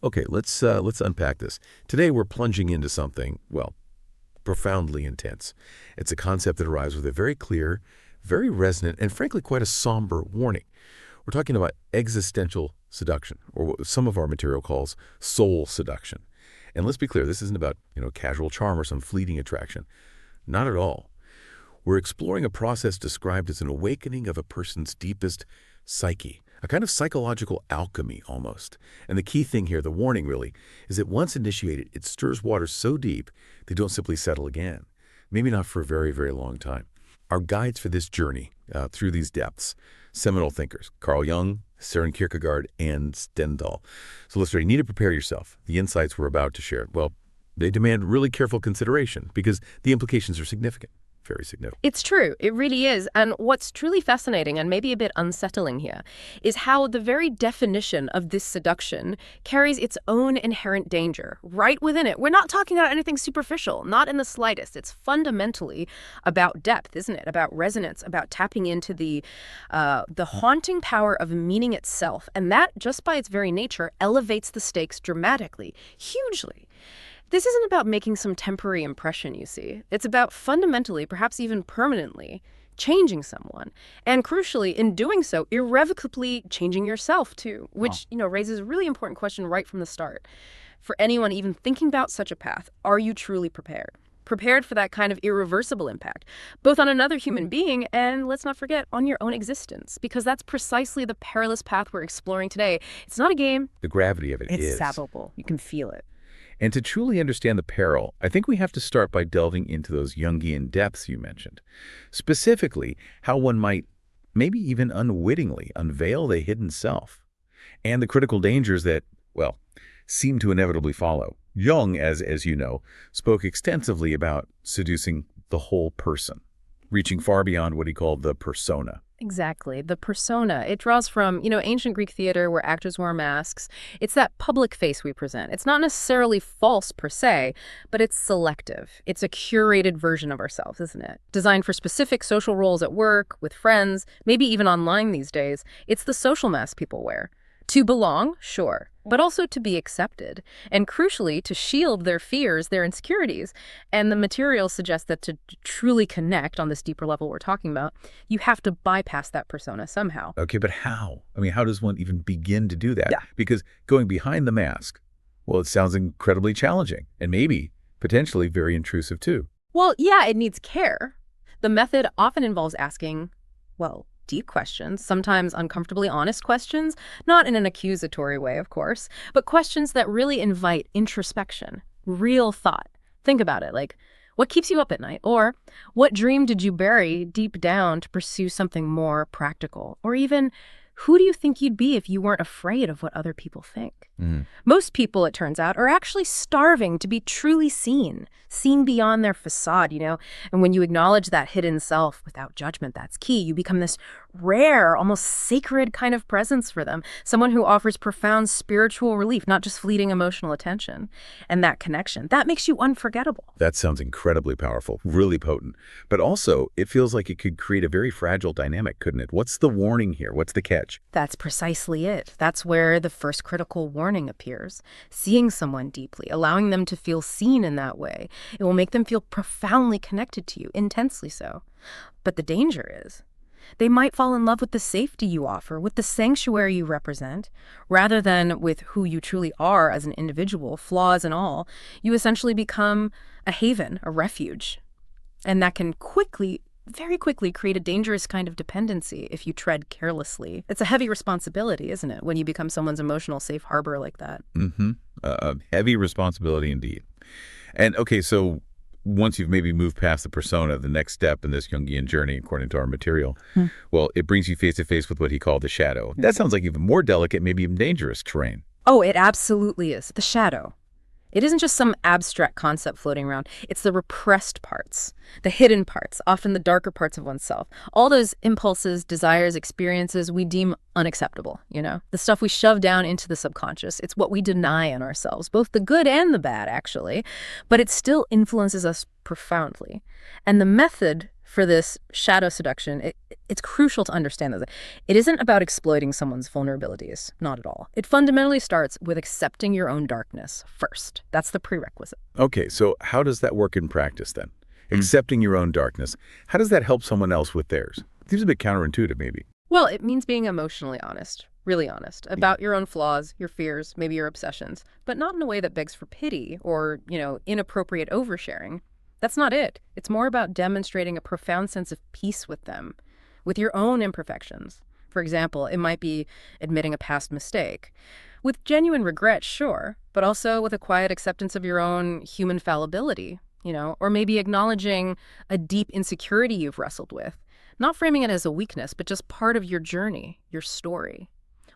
Okay, let's unpack this. Today we're plunging into something, well, profoundly intense. It's a concept that arrives with a very clear, very resonant, and frankly quite a somber warning. We're talking about existential seduction, or what some of our material calls soul seduction. And let's be clear, this isn't about, casual charm or some fleeting attraction. Not at all. We're exploring a process described as an awakening of a person's deepest psyche, a kind of psychological alchemy almost. And the key thing here, the warning really, is that once initiated, it stirs waters so deep they don't simply settle again. Maybe not for a very, very long time. Our guides for this journey through these depths, seminal thinkers, Carl Jung, Søren Kierkegaard, and Stendhal. So listener, you need to prepare yourself. The insights we're about to share, well, they demand really careful consideration because the implications are significant. Very significant. It's true. It really is. And what's truly fascinating and maybe a bit unsettling here is how the very definition of this seduction carries its own inherent danger right within it. We're not talking about anything superficial, not in the slightest. It's fundamentally about depth, isn't it? About resonance, about tapping into the haunting power of meaning itself. And that, just by its very nature, elevates the stakes dramatically, hugely. This isn't about making some temporary impression, you see. It's about fundamentally, perhaps even permanently, changing someone. And crucially, in doing so, irrevocably changing yourself, too, which, raises a really important question right from the start. For anyone even thinking about such a path, are you truly prepared? Prepared for that kind of irreversible impact, both on another human being and, let's not forget, on your own existence, because that's precisely the perilous path we're exploring today. It's not a game. The gravity of it is. It's palpable. You can feel it. And to truly understand the peril, I think we have to start by delving into those Jungian depths you mentioned. Specifically, how one might, maybe even unwittingly, unveil the hidden self. And the critical dangers that, well, seem to inevitably follow. Jung, as you know, spoke extensively about seducing the whole person, reaching far beyond what he called the persona. Exactly. The persona. It draws from, ancient Greek theater where actors wore masks. It's that public face we present. It's not necessarily false per se, but it's selective. It's a curated version of ourselves, isn't it? Designed for specific social roles at work, with friends, maybe even online these days. It's the social mask people wear. To belong, sure, but also to be accepted, and crucially, to shield their fears, their insecurities. And the materials suggest that to truly connect on this deeper level we're talking about, you have to bypass that persona somehow. Okay, but how? I mean, how does one even begin to do that? Yeah. Because going behind the mask, well, it sounds incredibly challenging, and maybe, potentially, very intrusive too. Well, yeah, it needs care. The method often involves asking, deep questions, sometimes uncomfortably honest questions, not in an accusatory way, of course, but questions that really invite introspection, real thought. Think about it, like, what keeps you up at night? Or what dream did you bury deep down to pursue something more practical? Or even, who do you think you'd be if you weren't afraid of what other people think? Most people, it turns out, are actually starving to be truly seen beyond their facade, And when you acknowledge that hidden self without judgment, that's key. You become this rare, almost sacred kind of presence for them, someone who offers profound spiritual relief, not just fleeting emotional attention. And that connection, that makes you unforgettable. That sounds incredibly powerful, really potent. But also, it feels like it could create a very fragile dynamic, couldn't it? What's the warning here? What's the catch? That's precisely it. That's where the first critical warning appears. Seeing someone deeply, allowing them to feel seen in that way. It will make them feel profoundly connected to you, intensely so. But the danger is, they might fall in love with the safety you offer, with the sanctuary you represent, rather than with who you truly are as an individual, flaws and all. You essentially become a haven, a refuge. And that can very quickly create a dangerous kind of dependency if you tread carelessly. It's a heavy responsibility, isn't it, when you become someone's emotional safe harbor like that? A heavy responsibility indeed. And okay, so once you've maybe moved past the persona, the next step in this Jungian journey, according to our material, well, it brings you face to face with what he called the shadow. That sounds like even more delicate, maybe even dangerous terrain. Oh, it absolutely is. The shadow. It isn't just some abstract concept floating around. It's the repressed parts, the hidden parts, often the darker parts of oneself. All those impulses, desires, experiences we deem unacceptable, The stuff we shove down into the subconscious. It's what we deny in ourselves, both the good and the bad, actually. But it still influences us profoundly. And the method for this shadow seduction, it's crucial to understand that it isn't about exploiting someone's vulnerabilities, not at all. It fundamentally starts with accepting your own darkness first. That's the prerequisite. Okay, so how does that work in practice then? Accepting your own darkness. How does that help someone else with theirs? Seems a bit counterintuitive, maybe. Well, it means being emotionally honest, really honest, about your own flaws, your fears, maybe your obsessions, but not in a way that begs for pity or, inappropriate oversharing. That's not it. It's more about demonstrating a profound sense of peace with them, with your own imperfections. For example, it might be admitting a past mistake. With genuine regret, sure, but also with a quiet acceptance of your own human fallibility, or maybe acknowledging a deep insecurity you've wrestled with. Not framing it as a weakness, but just part of your journey, your story.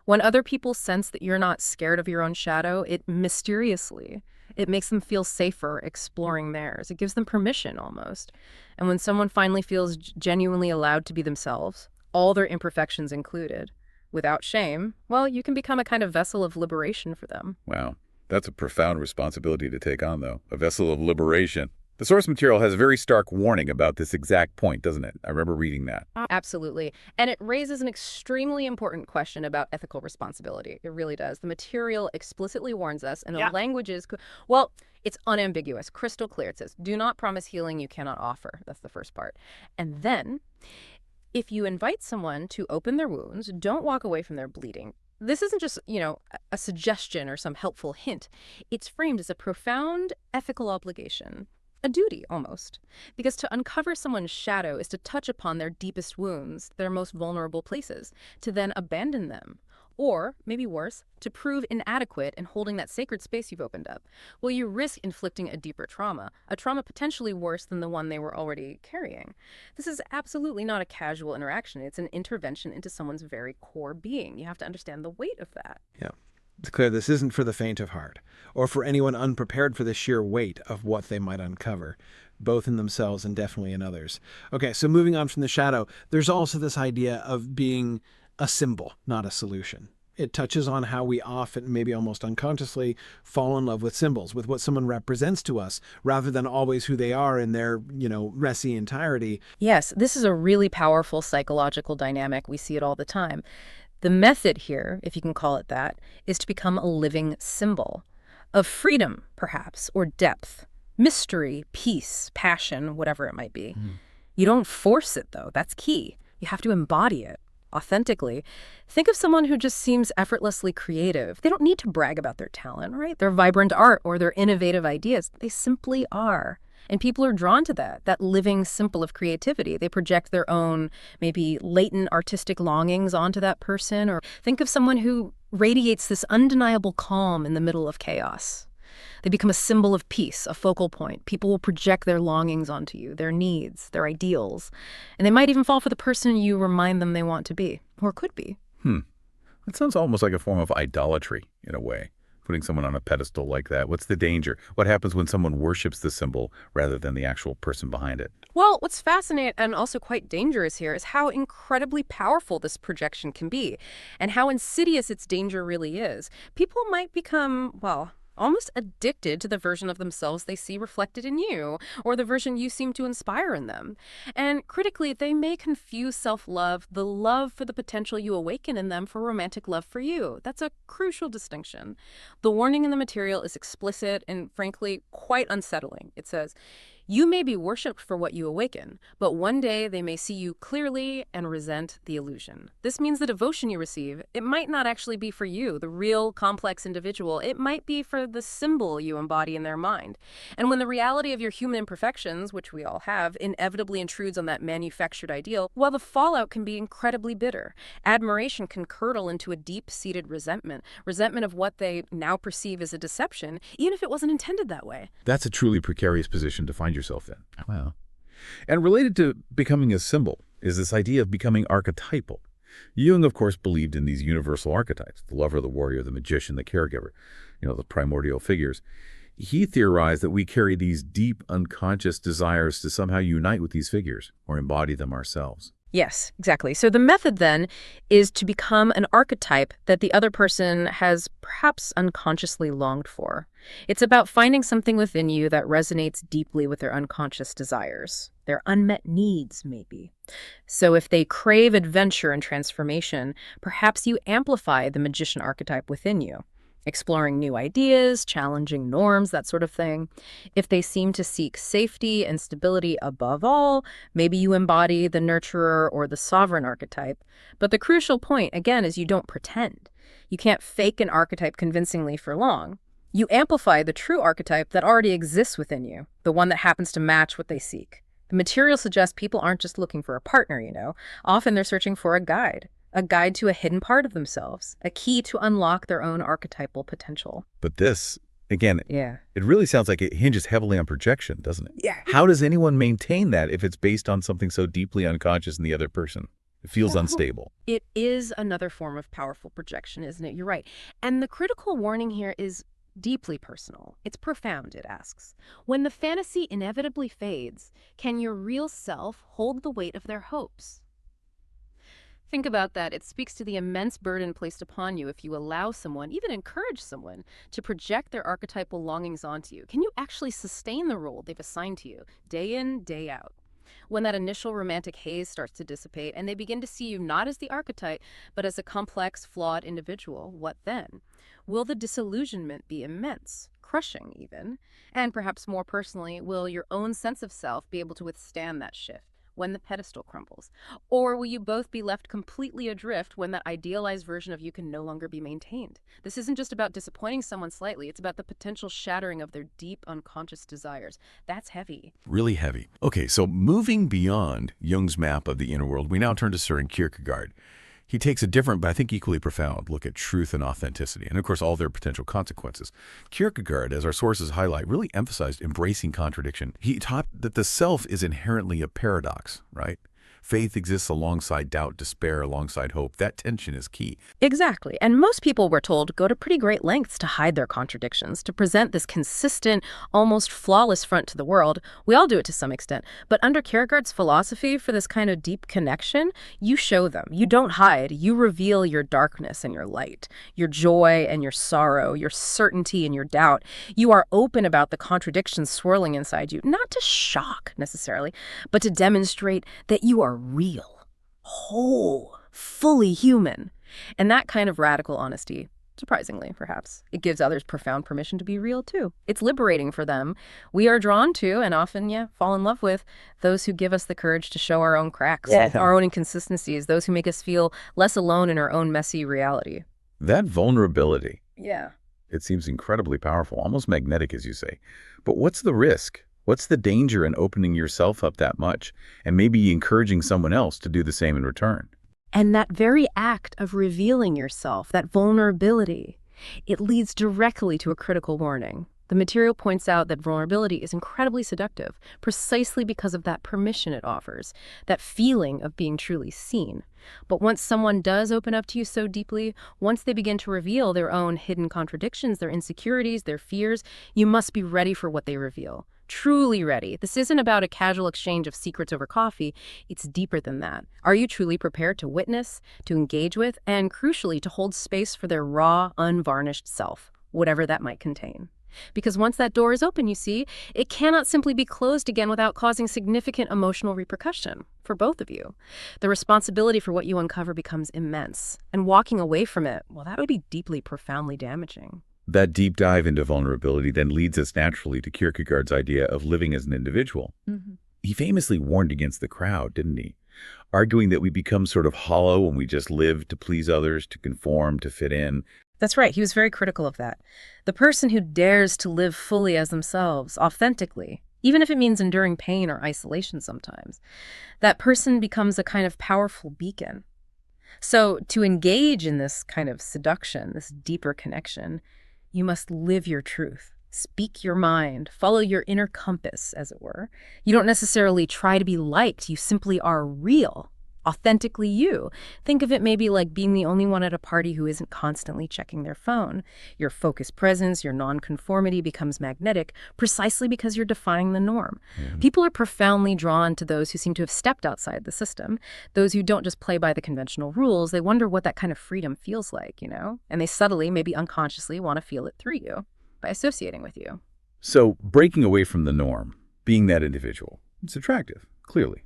When other people sense that you're not scared of your own shadow, it makes them feel safer exploring theirs. It gives them permission almost. And when someone finally feels genuinely allowed to be themselves, all their imperfections included, without shame, well, you can become a kind of vessel of liberation for them. Wow, that's a profound responsibility to take on, though. A vessel of liberation. The source material has a very stark warning about this exact point, doesn't it? I remember reading that. Absolutely. And it raises an extremely important question about ethical responsibility. It really does. The material explicitly warns us, and the language is, well, it's unambiguous, crystal clear. It says, do not promise healing you cannot offer. That's the first part. And then, if you invite someone to open their wounds, don't walk away from their bleeding. This isn't just, a suggestion or some helpful hint. It's framed as a profound ethical obligation. A duty, almost. Because to uncover someone's shadow is to touch upon their deepest wounds, their most vulnerable places, to then abandon them. Or, maybe worse, to prove inadequate in holding that sacred space you've opened up. Well, you risk inflicting a deeper trauma, a trauma potentially worse than the one they were already carrying. This is absolutely not a casual interaction. It's an intervention into someone's very core being. You have to understand the weight of that. Yeah. It's clear this isn't for the faint of heart, or for anyone unprepared for the sheer weight of what they might uncover, both in themselves and definitely in others. Okay, so moving on from the shadow, there's also this idea of being a symbol, not a solution. It touches on how we often, maybe almost unconsciously, fall in love with symbols, with what someone represents to us, rather than always who they are in their, messy entirety. Yes, this is a really powerful psychological dynamic. We see it all the time. The method here, if you can call it that, is to become a living symbol of freedom, perhaps, or depth, mystery, peace, passion, whatever it might be. You don't force it, though. That's key. You have to embody it authentically. Think of someone who just seems effortlessly creative. They don't need to brag about their talent, right? Their vibrant art or their innovative ideas. They simply are. And people are drawn to that living symbol of creativity. They project their own, maybe latent artistic longings onto that person. Or think of someone who radiates this undeniable calm in the middle of chaos. They become a symbol of peace, a focal point. People will project their longings onto you, their needs, their ideals. And they might even fall for the person you remind them they want to be, or could be. That sounds almost like a form of idolatry, in a way. Putting someone on a pedestal like that. What's the danger? What happens when someone worships the symbol rather than the actual person behind it? Well, what's fascinating and also quite dangerous here is how incredibly powerful this projection can be and how insidious its danger really is. People might become, almost addicted to the version of themselves they see reflected in you, or the version you seem to inspire in them. And critically, they may confuse self-love, the love for the potential you awaken in them, for romantic love for you. That's a crucial distinction. The warning in the material is explicit and, frankly, quite unsettling. It says, you may be worshipped for what you awaken, but one day they may see you clearly and resent the illusion. This means the devotion you receive, it might not actually be for you, the real complex individual. It might be for the symbol you embody in their mind. And when the reality of your human imperfections, which we all have, inevitably intrudes on that manufactured ideal, well, the fallout can be incredibly bitter. Admiration can curdle into a deep-seated resentment of what they now perceive as a deception, even if it wasn't intended that way. That's a truly precarious position to find yourself in. Wow. And related to becoming a symbol is this idea of becoming archetypal. Jung, of course, believed in these universal archetypes, the lover, the warrior, the magician, the caregiver, the primordial figures. He theorized that we carry these deep, unconscious desires to somehow unite with these figures or embody them ourselves. Yes, exactly. So the method then is to become an archetype that the other person has perhaps unconsciously longed for. It's about finding something within you that resonates deeply with their unconscious desires, their unmet needs, maybe. So if they crave adventure and transformation, perhaps you amplify the magician archetype within you, exploring new ideas, challenging norms, that sort of thing. If they seem to seek safety and stability above all, maybe you embody the nurturer or the sovereign archetype. But the crucial point, again, is you don't pretend. You can't fake an archetype convincingly for long. You amplify the true archetype that already exists within you, the one that happens to match what they seek. The material suggests people aren't just looking for a partner, you know. Often they're searching for a guide to a hidden part of themselves, a key to unlock their own archetypal potential. But this, again, Yeah. it really sounds like it hinges heavily on projection, doesn't it? Yeah. How does anyone maintain that if it's based on something so deeply unconscious in the other person? It feels unstable. It is another form of powerful projection, isn't it? You're right. And the critical warning here is deeply personal. It's profound, it asks. When the fantasy inevitably fades, can your real self hold the weight of their hopes? Think about that. It speaks to the immense burden placed upon you if you allow someone, even encourage someone, to project their archetypal longings onto you. Can you actually sustain the role they've assigned to you, day in, day out? When that initial romantic haze starts to dissipate and they begin to see you not as the archetype, but as a complex, flawed individual, what then? Will the disillusionment be immense, crushing even? And perhaps more personally, will your own sense of self be able to withstand that shift when the pedestal crumbles? Or will you both be left completely adrift when that idealized version of you can no longer be maintained? This isn't just about disappointing someone slightly, it's about the potential shattering of their deep unconscious desires. That's heavy. Really heavy. Okay, so moving beyond Jung's map of the inner world, we now turn to Søren Kierkegaard. He takes a different, but I think equally profound, look at truth and authenticity, and of course all their potential consequences. Kierkegaard, as our sources highlight, really emphasized embracing contradiction. He taught that the self is inherently a paradox, right? Faith exists alongside doubt, despair alongside hope. That tension is key. Exactly. And most people, we're told, go to pretty great lengths to hide their contradictions, to present this consistent, almost flawless front to the world. We all do it to some extent. But under Kierkegaard's philosophy for this kind of deep connection, you show them. You don't hide. You reveal your darkness and your light, your joy and your sorrow, your certainty and your doubt. You are open about the contradictions swirling inside you, not to shock necessarily, but to demonstrate that you are real, whole, fully human. And that kind of radical honesty, surprisingly, perhaps, it gives others profound permission to be real, too. It's liberating for them. We are drawn to, and often, fall in love with, those who give us the courage to show our own cracks, our own inconsistencies, those who make us feel less alone in our own messy reality. That vulnerability, Yeah. it seems incredibly powerful, almost magnetic, as you say. But what's the risk? What's the danger in opening yourself up that much and maybe encouraging someone else to do the same in return? And that very act of revealing yourself, that vulnerability, it leads directly to a critical warning. The material points out that vulnerability is incredibly seductive, precisely because of that permission it offers, that feeling of being truly seen. But once someone does open up to you so deeply, once they begin to reveal their own hidden contradictions, their insecurities, their fears, you must be ready for what they reveal. Truly ready. This isn't about a casual exchange of secrets over coffee. It's deeper than that. Are you truly prepared to witness, to engage with, and crucially, to hold space for their raw, unvarnished self, whatever that might contain? Because once that door is open, you see, it cannot simply be closed again without causing significant emotional repercussion for both of you. The responsibility for what you uncover becomes immense, and walking away from it, well, that would be deeply, profoundly damaging. That deep dive into vulnerability then leads us naturally to Kierkegaard's idea of living as an individual. Mm-hmm. He famously warned against the crowd, didn't he? Arguing that we become sort of hollow when we just live to please others, to conform, to fit in. That's right. He was very critical of that. The person who dares to live fully as themselves, authentically, even if it means enduring pain or isolation sometimes, that person becomes a kind of powerful beacon. So to engage in this kind of seduction, this deeper connection, you must live your truth, speak your mind, follow your inner compass, as it were. You don't necessarily try to be liked. You simply are real. authentically you. Think of it maybe like being the only one at a party who isn't constantly checking their phone. Your focused presence, your nonconformity becomes magnetic precisely because you're defying the norm. People are profoundly drawn to those who seem to have stepped outside the system, those who don't just play by the conventional rules. They wonder what that kind of freedom feels like, and they subtly, maybe unconsciously, want to feel it through you by associating with you. So breaking away from the norm, being that individual, it's attractive, clearly.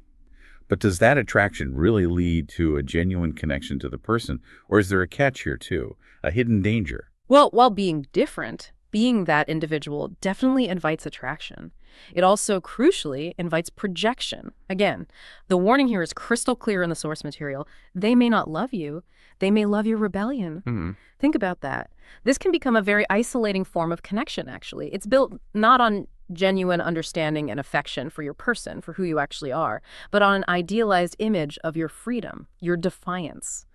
But does that attraction really lead to a genuine connection to the person? Or is there a catch here, too? A hidden danger? Well, while being different, being that individual definitely invites attraction. It also, crucially, invites projection. Again, the warning here is crystal clear in the source material. They may not love you. They may love your rebellion. Think about that. This can become a very isolating form of connection, actually. It's built not on genuine understanding and affection for your person, for who you actually are, but on an idealized image of your freedom, your defiance,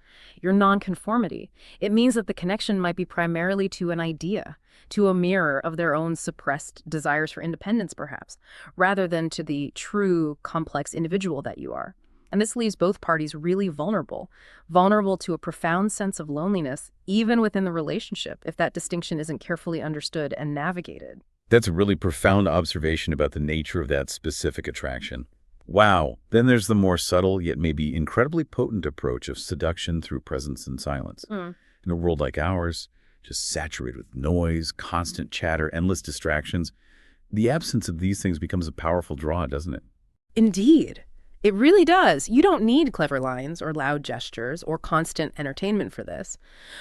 your nonconformity. It means that the connection might be primarily to an idea, to a mirror of their own suppressed desires for independence, perhaps, rather than to the true, complex individual that you are. And this leaves both parties really vulnerable to a profound sense of loneliness, even within the relationship, if that distinction isn't carefully understood and navigated. That's a really profound observation about the nature of that specific attraction. Wow. Then there's the more subtle, yet maybe incredibly potent approach of seduction through presence and silence. In a world like ours, just saturated with noise, constant chatter, endless distractions, the absence of these things becomes a powerful draw, doesn't it? Indeed. It really does. You don't need clever lines or loud gestures or constant entertainment for this.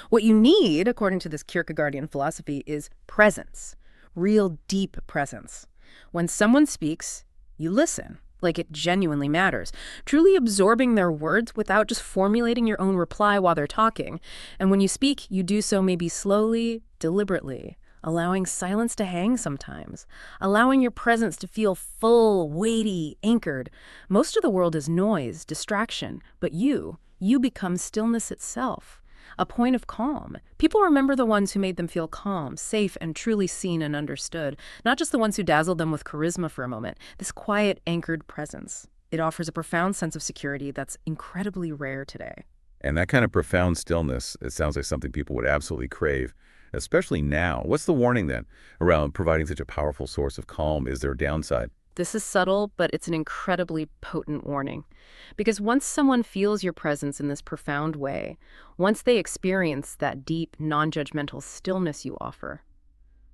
What you need, according to this Kierkegaardian philosophy, is presence. Real deep presence. When someone speaks, you listen, like it genuinely matters, truly absorbing their words without just formulating your own reply while they're talking. And when you speak, you do so maybe slowly, deliberately, allowing silence to hang sometimes, allowing your presence to feel full, weighty, anchored. Most of the world is noise, distraction, but you become stillness itself. A point of calm. People remember the ones who made them feel calm, safe, and truly seen and understood, not just the ones who dazzled them with charisma for a moment. This quiet, anchored presence. It offers a profound sense of security that's incredibly rare today. And that kind of profound stillness, it sounds like something people would absolutely crave, especially now. What's the warning then around providing such a powerful source of calm? Is there a downside? This is subtle, but it's an incredibly potent warning. Because once someone feels your presence in this profound way, once they experience that deep, non-judgmental stillness you offer,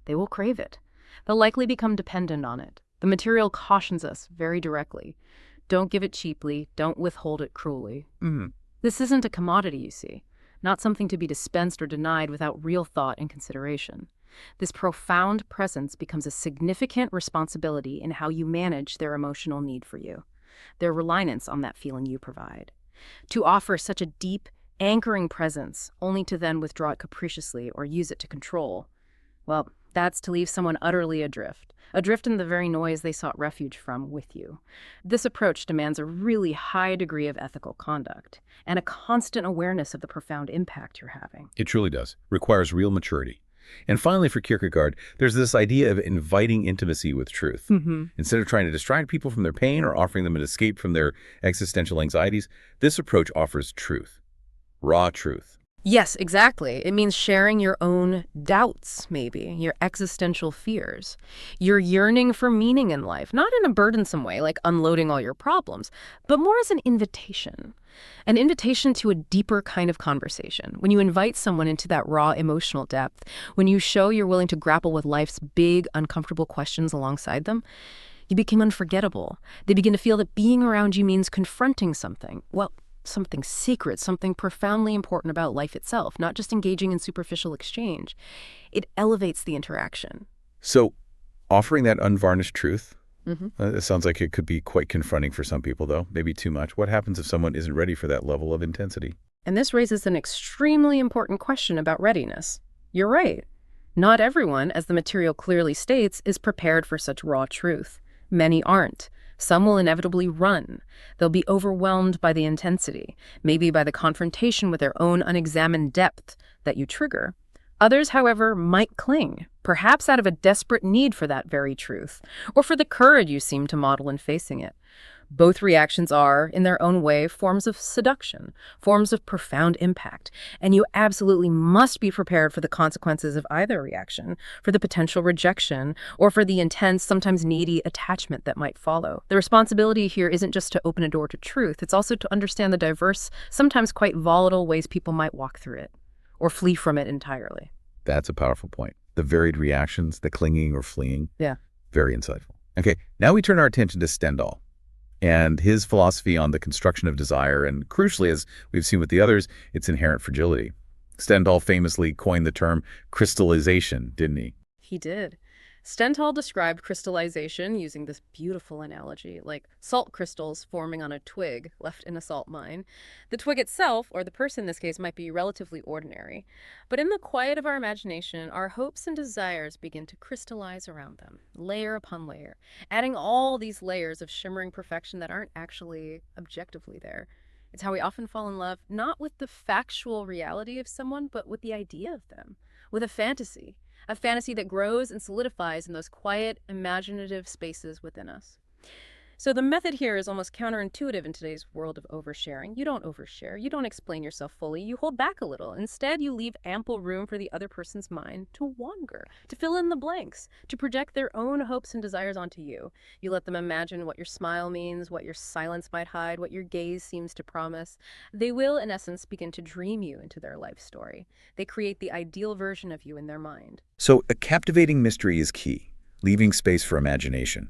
they will crave it. They'll likely become dependent on it. The material cautions us very directly. Don't give it cheaply. Don't withhold it cruelly. This isn't a commodity, you see. Not something to be dispensed or denied without real thought and consideration. This profound presence becomes a significant responsibility in how you manage their emotional need for you, their reliance on that feeling you provide. To offer such a deep, anchoring presence, only to then withdraw it capriciously or use it to control, well, that's to leave someone utterly adrift in the very noise they sought refuge from with you. This approach demands a really high degree of ethical conduct and a constant awareness of the profound impact you're having. It truly does. Requires real maturity. And finally, for Kierkegaard, there's this idea of inviting intimacy with truth. Instead of trying to distract people from their pain or offering them an escape from their existential anxieties, this approach offers truth. Raw truth. Yes, exactly. It means sharing your own doubts, maybe, your existential fears, your yearning for meaning in life, not in a burdensome way, like unloading all your problems, but more as an invitation to a deeper kind of conversation. When you invite someone into that raw emotional depth, when you show you're willing to grapple with life's big, uncomfortable questions alongside them, you become unforgettable. They begin to feel that being around you means confronting something. Well, something sacred, something profoundly important about life itself, not just engaging in superficial exchange. It elevates the interaction. So, offering that unvarnished truth, it sounds like it could be quite confronting for some people, though, maybe too much. What happens if someone isn't ready for that level of intensity? And this raises an extremely important question about readiness. You're right. Not everyone, as the material clearly states, is prepared for such raw truth. Many aren't. Some will inevitably run. They'll be overwhelmed by the intensity, maybe by the confrontation with their own unexamined depth that you trigger. Others, however, might cling, perhaps out of a desperate need for that very truth, or for the courage you seem to model in facing it. Both reactions are, in their own way, forms of seduction, forms of profound impact, and you absolutely must be prepared for the consequences of either reaction, for the potential rejection, or for the intense, sometimes needy attachment that might follow. The responsibility here isn't just to open a door to truth, it's also to understand the diverse, sometimes quite volatile ways people might walk through it, or flee from it entirely. That's a powerful point. The varied reactions, the clinging or fleeing. Yeah. Very insightful. Okay, now we turn our attention to Stendhal and his philosophy on the construction of desire, and crucially, as we've seen with the others, its inherent fragility. Stendhal famously coined the term crystallization, didn't he? He did. Stendhal described crystallization using this beautiful analogy, like salt crystals forming on a twig left in a salt mine. The twig itself, or the person in this case, might be relatively ordinary. But in the quiet of our imagination, our hopes and desires begin to crystallize around them, layer upon layer, adding all these layers of shimmering perfection that aren't actually objectively there. It's how we often fall in love, not with the factual reality of someone, but with the idea of them, with a fantasy that grows and solidifies in those quiet, imaginative spaces within us. So the method here is almost counterintuitive in today's world of oversharing. You don't overshare. You don't explain yourself fully. You hold back a little. Instead, you leave ample room for the other person's mind to wander, to fill in the blanks, to project their own hopes and desires onto you. You let them imagine what your smile means, what your silence might hide, what your gaze seems to promise. They will, in essence, begin to dream you into their life story. They create the ideal version of you in their mind. So a captivating mystery is key, leaving space for imagination.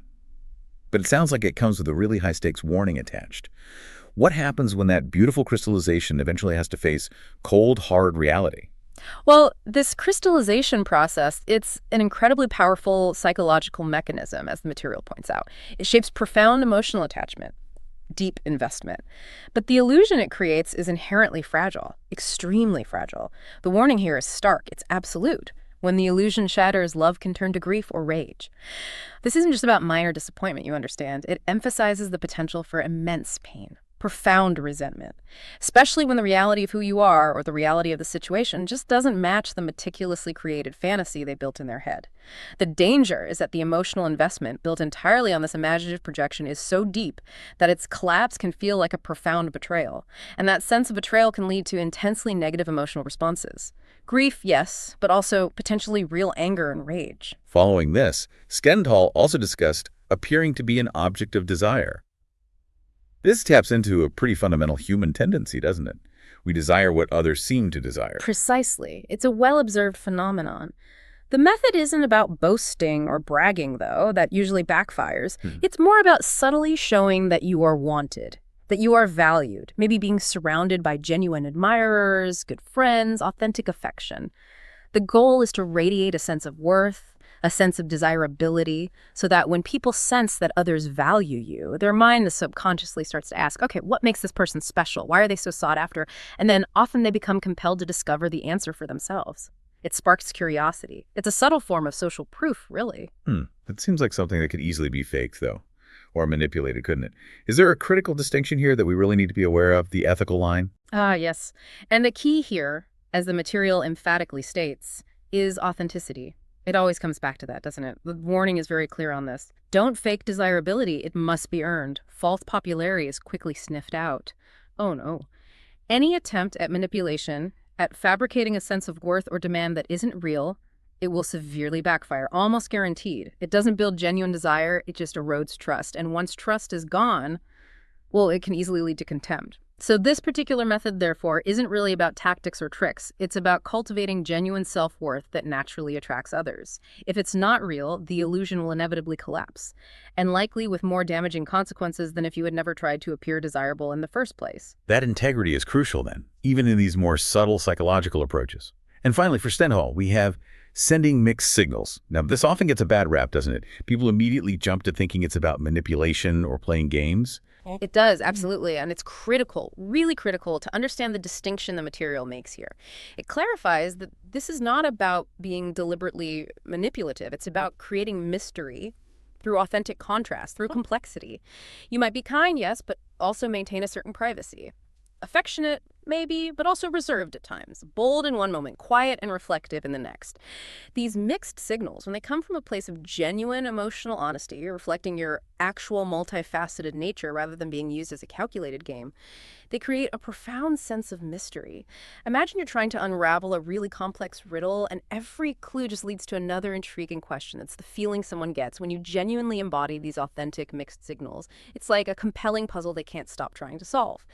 But it sounds like it comes with a really high-stakes warning attached. What happens when that beautiful crystallization eventually has to face cold, hard reality? Well, this crystallization process, it's an incredibly powerful psychological mechanism, as the material points out. It shapes profound emotional attachment, deep investment. But the illusion it creates is inherently fragile, extremely fragile. The warning here is stark. It's absolute. When the illusion shatters, love can turn to grief or rage. This isn't just about minor disappointment, you understand. It emphasizes the potential for immense pain, profound resentment, especially when the reality of who you are or the reality of the situation just doesn't match the meticulously created fantasy they built in their head. The danger is that the emotional investment built entirely on this imaginative projection is so deep that its collapse can feel like a profound betrayal. And that sense of betrayal can lead to intensely negative emotional responses. Grief, yes, but also potentially real anger and rage. Following this, Stendhal also discussed appearing to be an object of desire. This taps into a pretty fundamental human tendency, doesn't it? We desire what others seem to desire. Precisely. It's a well-observed phenomenon. The method isn't about boasting or bragging, though. That usually backfires. It's more about subtly showing that you are wanted, that you are valued, maybe being surrounded by genuine admirers, good friends, authentic affection. The goal is to radiate a sense of worth, a sense of desirability, so that when people sense that others value you, their mind subconsciously starts to ask, okay, what makes this person special? Why are they so sought after? And then often they become compelled to discover the answer for themselves. It sparks curiosity. It's a subtle form of social proof, really. That seems like something that could easily be faked, though, or manipulated, couldn't it? Is there a critical distinction here that we really need to be aware of, the ethical line? Yes. And the key here, as the material emphatically states, is authenticity. It always comes back to that, doesn't it? The warning is very clear on this. Don't fake desirability. It must be earned. False popularity is quickly sniffed out. Oh, no. Any attempt at manipulation, at fabricating a sense of worth or demand that isn't real, it will severely backfire, almost guaranteed. It doesn't build genuine desire, it just erodes trust. And once trust is gone, well, it can easily lead to contempt. So this particular method, therefore, isn't really about tactics or tricks. It's about cultivating genuine self-worth that naturally attracts others. If it's not real, the illusion will inevitably collapse, and likely with more damaging consequences than if you had never tried to appear desirable in the first place. That integrity is crucial, then, even in these more subtle psychological approaches. And finally, for Stendhal, we have sending mixed signals. Now, this often gets a bad rap, doesn't it? People immediately jump to thinking it's about manipulation or playing games. It does, absolutely, and it's critical, really critical, to understand the distinction the material makes here. It clarifies that this is not about being deliberately manipulative. It's about creating mystery through authentic contrast, through complexity. You might be kind, yes, but also maintain a certain privacy. Affectionate, maybe, but also reserved at times, bold in one moment, quiet and reflective in the next. These mixed signals, when they come from a place of genuine emotional honesty, reflecting your actual multifaceted nature rather than being used as a calculated game, they create a profound sense of mystery. Imagine you're trying to unravel a really complex riddle, and every clue just leads to another intriguing question. It's the feeling someone gets when you genuinely embody these authentic mixed signals. It's like a compelling puzzle they can't stop trying to solve.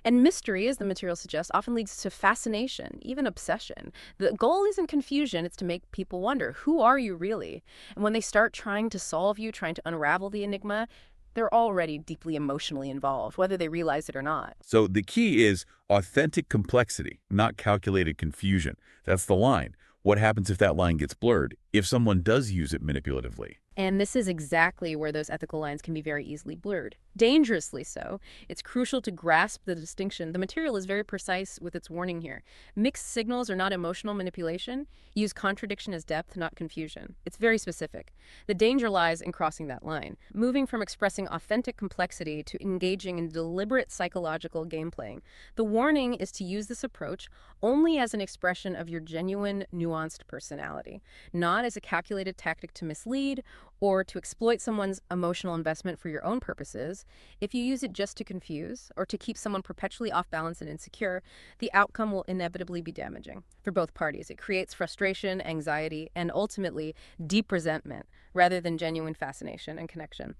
And mystery, as the material suggests, often leads to fascination, even obsession. The goal isn't confusion, it's to make people wonder, who are you really? And when they start trying to solve you, trying to unravel the enigma, they're already deeply emotionally involved, whether they realize it or not. So the key is authentic complexity, not calculated confusion. That's the line. What happens if that line gets blurred, if someone does use it manipulatively? And this is exactly where those ethical lines can be very easily blurred. Dangerously so. It's crucial to grasp the distinction. The material is very precise with its warning here. Mixed signals are not emotional manipulation. Use contradiction as depth, not confusion. It's very specific. The danger lies in crossing that line, moving from expressing authentic complexity to engaging in deliberate psychological game playing. The warning is to use this approach only as an expression of your genuine, nuanced personality, not as a calculated tactic to mislead or to exploit someone's emotional investment for your own purposes. If you use it just to confuse or to keep someone perpetually off balance and insecure, the outcome will inevitably be damaging for both parties. It creates frustration, anxiety, and ultimately deep resentment rather than genuine fascination and connection.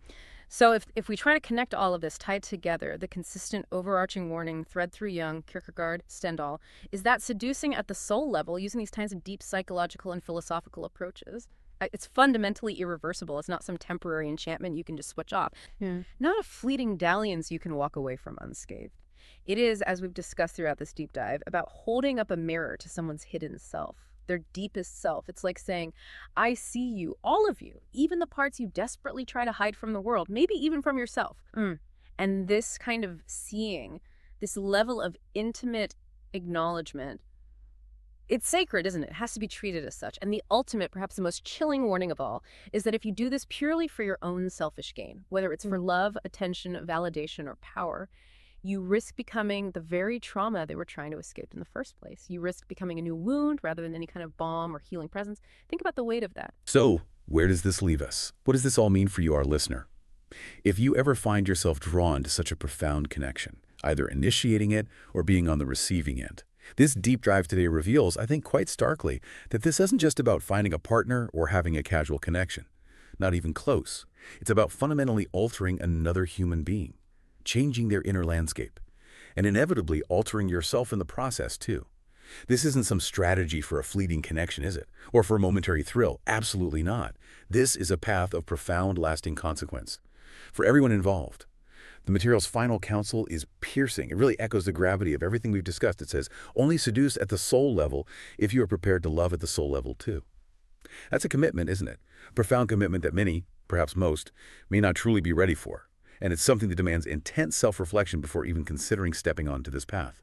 So if we try to connect all of this, tied together, the consistent overarching warning thread through Jung, Kierkegaard, Stendhal, is that seducing at the soul level, using these kinds of deep psychological and philosophical approaches, it's fundamentally irreversible. It's not some temporary enchantment you can just switch off. Yeah. Not a fleeting dalliance you can walk away from unscathed. It is, as we've discussed throughout this deep dive, about holding up a mirror to someone's hidden self, their deepest self. It's like saying, I see you, all of you, even the parts you desperately try to hide from the world, maybe even from yourself. And this kind of seeing, this level of intimate acknowledgement, it's sacred, isn't it? It has to be treated as such. And the ultimate, perhaps the most chilling warning of all, is that if you do this purely for your own selfish gain, whether it's for love, attention, validation, or power, you risk becoming the very trauma they were trying to escape in the first place. You risk becoming a new wound rather than any kind of balm or healing presence. Think about the weight of that. So, where does this leave us? What does this all mean for you, our listener? If you ever find yourself drawn to such a profound connection, either initiating it or being on the receiving end, this deep dive today reveals, I think quite starkly, that this isn't just about finding a partner or having a casual connection. Not even close. It's about fundamentally altering another human being, changing their inner landscape, and inevitably altering yourself in the process, too. This isn't some strategy for a fleeting connection, is it? Or for a momentary thrill? Absolutely not. This is a path of profound, lasting consequence for everyone involved. The material's final counsel is piercing. It really echoes the gravity of everything we've discussed. It says, only seduce at the soul level if you are prepared to love at the soul level too. That's a commitment, isn't it? A profound commitment that many, perhaps most, may not truly be ready for. And it's something that demands intense self-reflection before even considering stepping onto this path.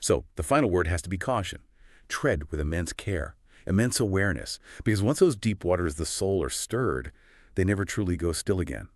So the final word has to be caution. Tread with immense care, immense awareness, because once those deep waters of the soul are stirred, they never truly go still again.